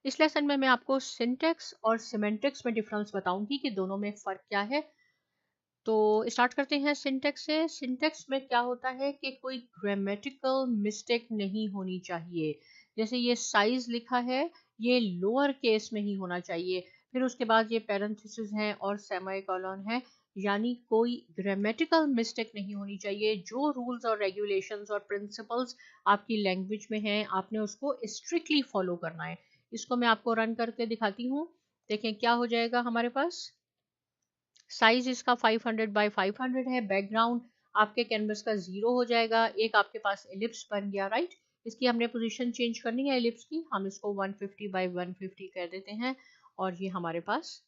इस लेसन में मैं आपको सिंटैक्स और सिमेंटिक्स में डिफरेंस बताऊंगी कि दोनों में फ़र्क क्या है। तो स्टार्ट करते हैं सिंटैक्स से। सिंटैक्स में क्या होता है कि कोई ग्रामेटिकल मिस्टेक नहीं होनी चाहिए। जैसे ये साइज लिखा है, ये लोअर केस में ही होना चाहिए। फिर उसके बाद ये पैरेंथेसिस है और सेमीकोलन है, यानी कोई ग्रामेटिकल मिस्टेक नहीं होनी चाहिए। जो रूल्स और रेगुलेशंस और प्रिंसिपल्स आपकी लैंग्वेज में हैं, आपने उसको स्ट्रिक्टली फॉलो करना है। इसको मैं आपको रन करके दिखाती हूँ। देखें क्या हो जाएगा हमारे पास। साइज इसका 500 बाय 500 है। बैकग्राउंड आपके कैनवस का 0 हो जाएगा। एक आपके पास एलिप्स बन गया, राइट। इसकी हमने पोजीशन चेंज करनी है एलिप्स की, हम इसको 150 बाय 150 कर देते हैं और ये हमारे पास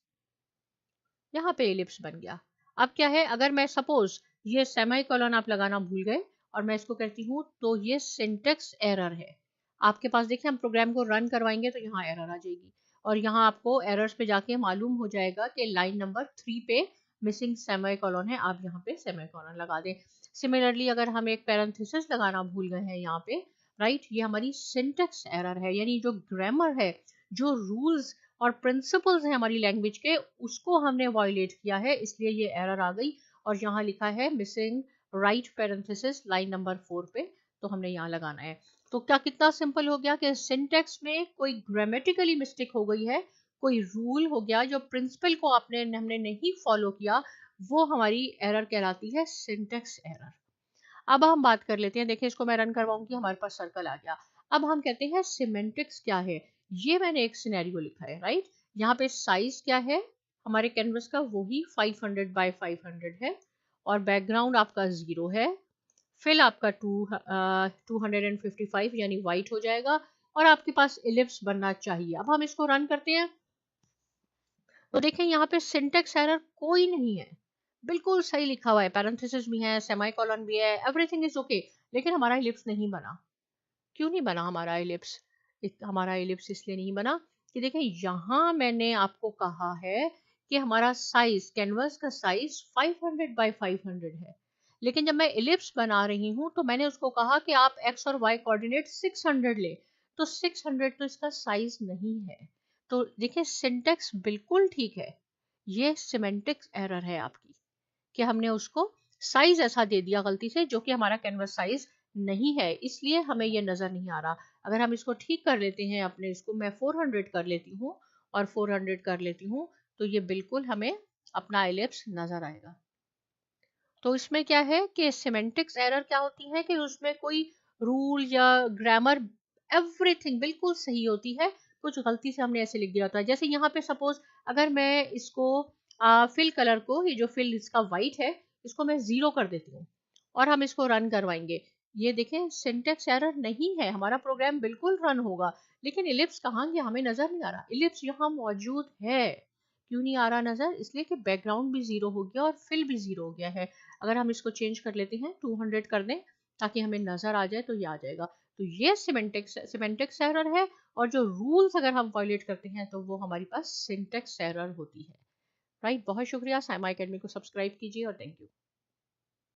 यहाँ पे एलिप्स बन गया। अब क्या है, अगर मैं सपोज ये सेमीकोलन आप लगाना भूल गए और मैं इसको कहती हूँ, तो ये सिंटेक्स एरर है आपके पास। देखिए हम प्रोग्राम को रन करवाएंगे तो यहाँ एरर आ जाएगी और यहाँ आपको एरर्स पे जाके मालूम हो जाएगा कि लाइन नंबर 3 पे मिसिंग सेमीकोलन है, आप यहाँ पे सेमीकोलन लगा दें। सिमिलरली अगर हम एक पैरेंथेसिस लगाना भूल गए हैं यहाँ पे, राइट, ये हमारी सिंटेक्स एरर है, यानी जो ग्रामर है, जो रूल्स और प्रिंसिपल्स हैं हमारी लैंग्वेज के, उसको हमने वायलेट किया है, इसलिए ये एरर आ गई। और यहाँ लिखा है missing right parenthesis line number 4 पे, तो हमने यहाँ लगाना है। तो क्या कितना सिंपल हो गया कि सिंटेक्स में कोई ग्रामेटिकली मिस्टेक हो गई है, कोई रूल हो गया, जो प्रिंसिपल को हमने नहीं फॉलो किया, वो हमारी एरर कहलाती है सिंटेक्स एरर। अब हम बात कर लेते हैं। देखिए इसको मैं रन करवाऊंगी, हमारे पास सर्कल आ गया। अब हम कहते हैं सिमेंटिक्स क्या है। ये मैंने एक सिनेरियो लिखा है, राइट। यहाँ पे साइज क्या है हमारे कैनवस का, वही 500 बाय 500 है और बैकग्राउंड आपका 0 है। फिल आपका 255 यानी वाइट हो जाएगा और आपके पास इलिप्स बनना चाहिए। अब हम इसको रन करते हैं तो देखें यहाँ पे सिंटेक्स एरर कोई नहीं है, बिल्कुल सही लिखा हुआ है, पैरेंथेसिस भी है, सेमीकोलन भी है, एवरीथिंग इज ओके। लेकिन हमारा इलिप्स नहीं बना। क्यों नहीं बना हमारा इलिप्स? हमारा इलिप्स इसलिए नहीं बना कि देखें यहाँ मैंने आपको कहा है कि हमारा साइज, कैनवस का साइज 500 बाय 500 है। लेकिन जब मैं इलिप्स बना रही हूँ तो मैंने उसको कहा कि आप एक्स और वाई कोऑर्डिनेट 600 ले, तो 600 तो इसका साइज नहीं है। तो देखिए सिंटेक्स बिल्कुल ठीक है, ये सिमेंटिक्स एरर है आपकी कि हमने उसको साइज ऐसा दे दिया गलती से, जो कि हमारा कैनवस साइज नहीं है, इसलिए हमें ये नजर नहीं आ रहा। अगर हम इसको ठीक कर लेते हैं, अपने इसको मैं 400 कर लेती हूँ और 400 कर लेती हूँ, तो ये बिल्कुल हमें अपना इलिप्स नजर आएगा। तो इसमें क्या है कि सिमेंटिक्स एरर क्या होती है कि उसमें कोई रूल या ग्रामर एवरीथिंग बिल्कुल सही होती है, कुछ गलती से हमने ऐसे लिख दिया होता है। जैसे यहाँ पे सपोज अगर मैं इसको फिल कलर को, ये जो फिल इसका वाइट है, इसको मैं 0 कर देती हूँ और हम इसको रन करवाएंगे। ये देखें सिंटेक्स एरर नहीं है, हमारा प्रोग्राम बिल्कुल रन होगा। लेकिन इलिप्स कहाँ गया, हमें नजर नहीं आ रहा। इलिप्स यहाँ मौजूद है, क्यों नहीं आ रहा नजर? इसलिए कि बैकग्राउंड भी 0 हो गया और फिल भी 0 हो गया है। अगर हम इसको चेंज कर लेते हैं, 200 कर दें ताकि हमें नजर आ जाए, तो ये आ जाएगा। तो ये सिमेंटिक्स एरर है और जो रूल्स अगर हम वायलेट करते हैं तो वो हमारे पास सिंटेक्स एरर होती है, राइट। बहुत शुक्रिया, साइमा एकेडमी को सब्सक्राइब कीजिए और थैंक यू।